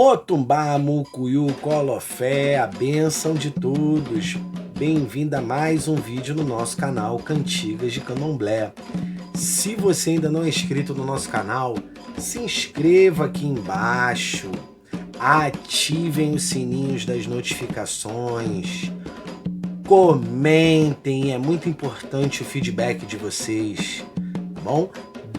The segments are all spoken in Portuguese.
Motumbá, Mucuyu, Colofé, a bênção de todos. Bem-vindo a mais um vídeo no nosso canal Cantigas de Candomblé. Se você ainda não é inscrito no nosso canal, se inscreva aqui embaixo, ativem os sininhos das notificações, comentem, é muito importante o feedback de vocês, tá bom?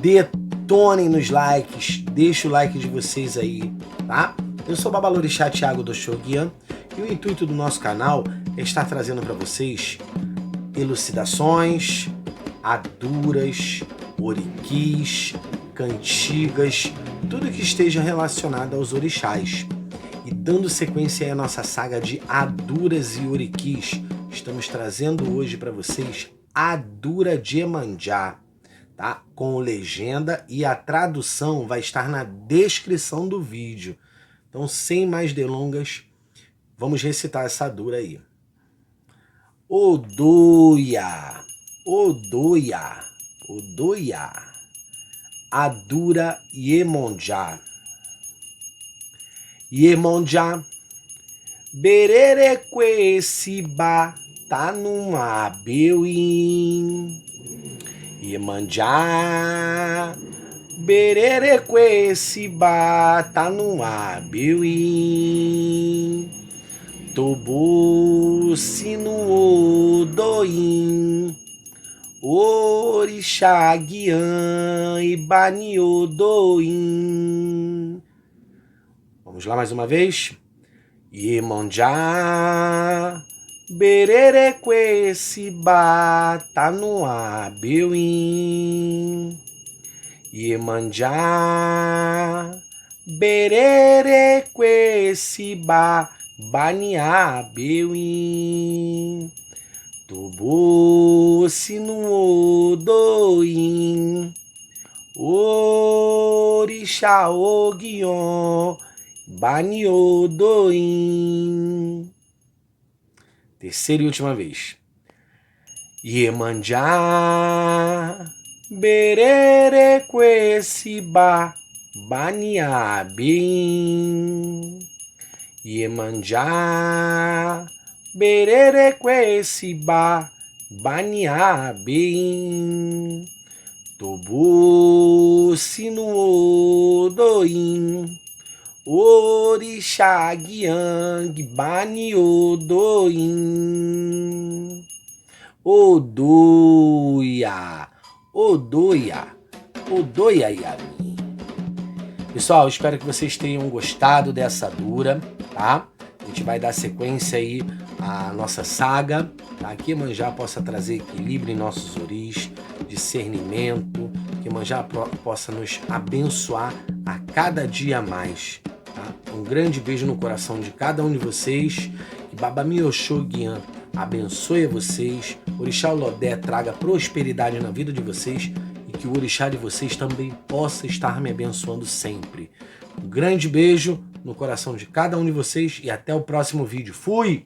Detonem nos likes, deixa o like de vocês aí, tá? Eu sou Babalorixá Thiago do Oxóguian e o intuito do nosso canal é estar trazendo para vocês elucidações, aduras, oriquis, cantigas, tudo que esteja relacionado aos orixás. E dando sequência aí à nossa saga de aduras e oriquis, estamos trazendo hoje para vocês Adura de Iemanjá, tá? Com legenda, e a tradução vai estar na descrição do vídeo. Então, sem mais delongas, vamos recitar essa Adura aí. Odoia, Odoia, Odoia, Adura Iemanjá. Iemanjá, Bererequeciba, Tanuma Beuim. Iemanjá, Bererequeciba, Tanuma Beuim. Tobo Sinu Odoim, Orixá Guiã e Bani Odoim. Vamos lá mais uma vez. Iemanjá, Bererequeciba, Tanuma Beuim. Iemanjá, Bererequeciba, Baniá Beuim. Tobo Sinu Odoim, Orixá Oguion, Bani Odoim. Terceira e última vez. Iemanjá, Bererequeciba, Baniá Beuim. Iemanjá, Bererequeciba, Baniá Beuim. Tobo Sinu Odoim, Orixá Guiang, Bani Odoim. Odoia, Odoia, Odoia Yami. Pessoal, espero que vocês tenham gostado dessa Adura, tá? A gente vai dar sequência aí à nossa saga, tá? Que Iemanjá possa trazer equilíbrio em nossos oris, discernimento, que Iemanjá possa nos abençoar a cada dia mais, tá? Um grande beijo no coração de cada um de vocês, que Babami Oxóguian abençoe vocês, Orixá Olodé traga prosperidade na vida de vocês e que o Orixá de vocês também possa estar me abençoando sempre. Um grande beijo no coração de cada um de vocês e até o próximo vídeo. Fui!